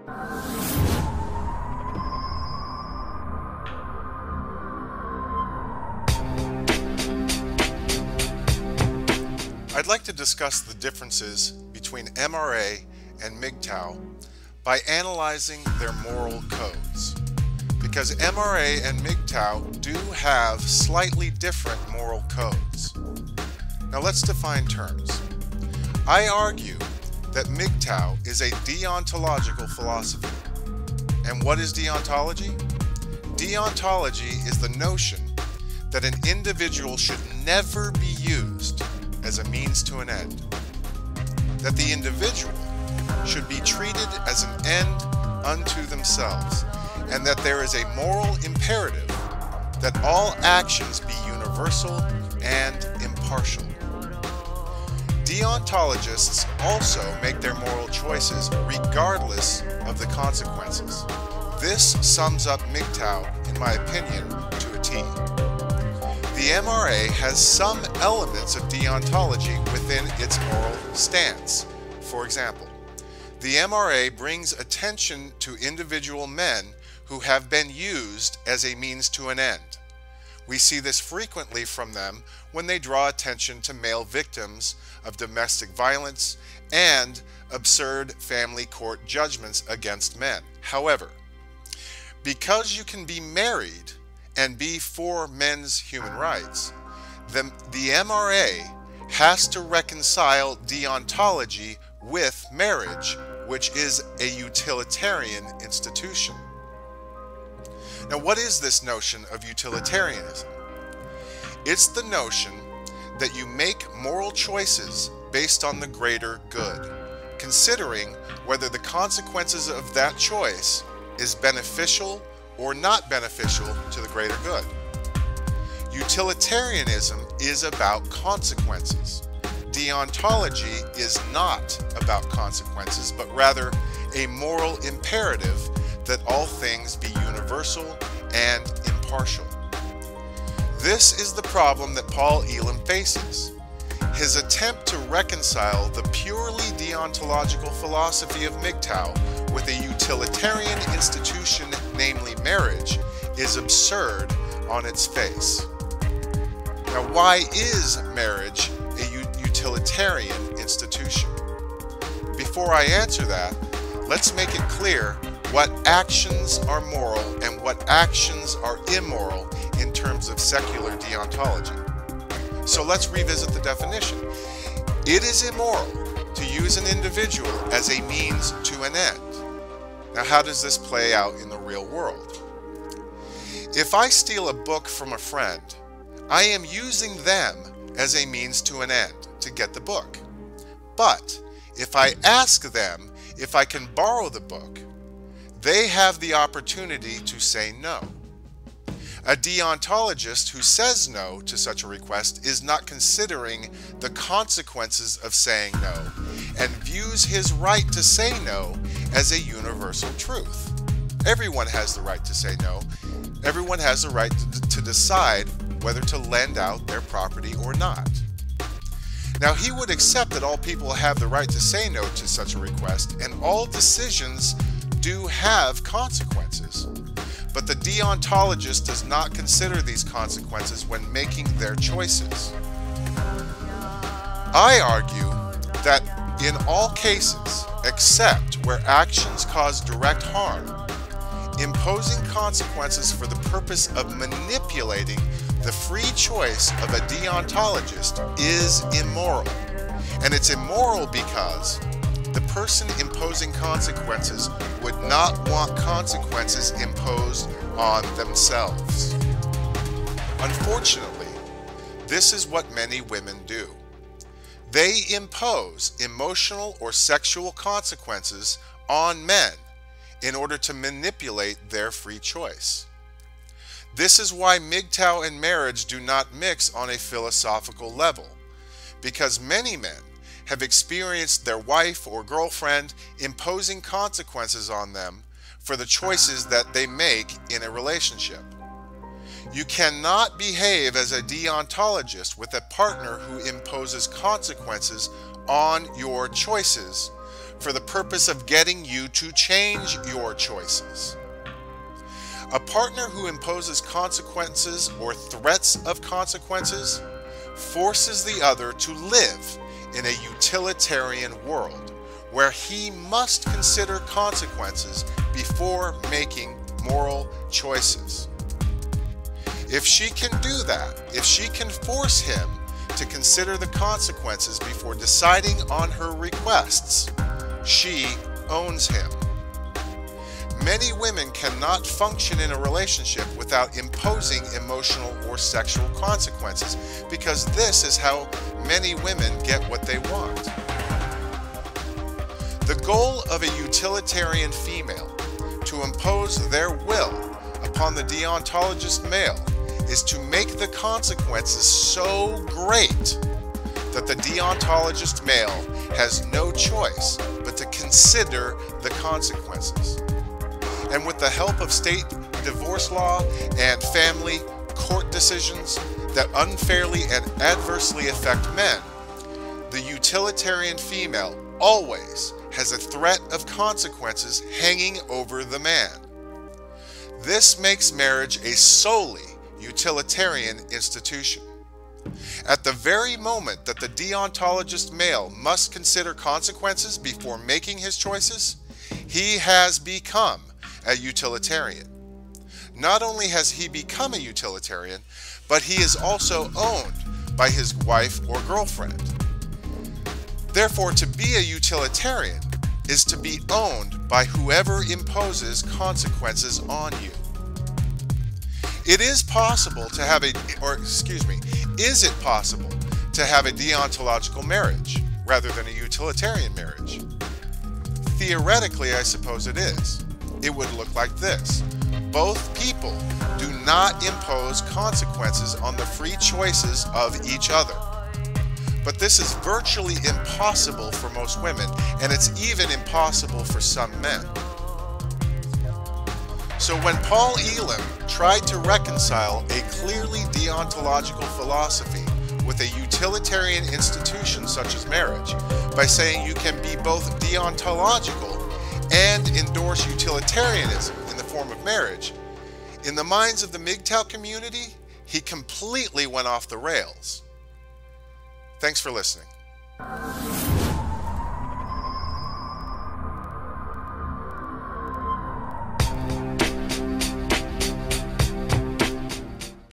I'd like to discuss the differences between MRA and MGTOW by analyzing their moral codes. Because MRA and MGTOW do have slightly different moral codes. Now let's define terms. I argue that MGTOW is a deontological philosophy. And what is deontology? Deontology is the notion that an individual should never be used as a means to an end. That the individual should be treated as an end unto themselves, and that there is a moral imperative that all actions be universal and impartial. Deontologists also make their moral choices regardless of the consequences. This sums up MGTOW, in my opinion, to a T. The MRA has some elements of deontology within its moral stance. For example, the MRA brings attention to individual men who have been used as a means to an end. We see this frequently from them when they draw attention to male victims of domestic violence and absurd family court judgments against men. However, because you can be married and be for men's human rights, the MRA has to reconcile deontology with marriage, which is a utilitarian institution. Now, what is this notion of utilitarianism? It's the notion that you make moral choices based on the greater good, considering whether the consequences of that choice is beneficial or not beneficial to the greater good. Utilitarianism is about consequences. Deontology is not about consequences, but rather a moral imperative that all things be universal and impartial. This is the problem that Paul Elam faces. His attempt to reconcile the purely deontological philosophy of MGTOW with a utilitarian institution, namely marriage, is absurd on its face. Now, why is marriage a utilitarian institution? Before I answer that, let's make it clear what actions are moral and what actions are immoral in terms of secular deontology. So let's revisit the definition. It is immoral to use an individual as a means to an end. Now, how does this play out in the real world? If I steal a book from a friend, I am using them as a means to an end to get the book. But if I ask them if I can borrow the book, they have the opportunity to say no. A deontologist who says no to such a request is not considering the consequences of saying no and views his right to say no as a universal truth. Everyone has the right to say no. Everyone has the right to decide whether to lend out their property or not. Now, he would accept that all people have the right to say no to such a request, and all decisions do have consequences. But the deontologist does not consider these consequences when making their choices. I argue that in all cases, except where actions cause direct harm, imposing consequences for the purpose of manipulating the free choice of a deontologist is immoral. And it's immoral because the person imposing consequences would not want consequences imposed on themselves. Unfortunately, this is what many women do. They impose emotional or sexual consequences on men in order to manipulate their free choice. This is why MGTOW and marriage do not mix on a philosophical level, because many men have experienced their wife or girlfriend imposing consequences on them for the choices that they make in a relationship. You cannot behave as a deontologist with a partner who imposes consequences on your choices for the purpose of getting you to change your choices. A partner who imposes consequences or threats of consequences forces the other to live in a utilitarian world where he must consider consequences before making moral choices. If she can do that, if she can force him to consider the consequences before deciding on her requests, she owns him. Many women cannot function in a relationship without imposing emotional or sexual consequences because this is how many women get what they want. The goal of a utilitarian female to impose their will upon the deontologist male is to make the consequences so great that the deontologist male has no choice but to consider the consequences. And with the help of state divorce law and family court decisions that unfairly and adversely affect men, the utilitarian female always has a threat of consequences hanging over the man. This makes marriage a solely utilitarian institution. At the very moment that the deontologist male must consider consequences before making his choices, he has become a utilitarian. Not only has he become a utilitarian, but he is also owned by his wife or girlfriend. Therefore, to be a utilitarian is to be owned by whoever imposes consequences on you. It is possible to have is it possible to have a deontological marriage rather than a utilitarian marriage? Theoretically, I suppose it is. It would look like this. Both people do not impose consequences on the free choices of each other. But this is virtually impossible for most women, and it's even impossible for some men. So when Paul Elam tried to reconcile a clearly deontological philosophy with a utilitarian institution such as marriage by saying you can be both deontological and endorse utilitarianism in the form of marriage, in the minds of the MGTOW community, he completely went off the rails. Thanks for listening.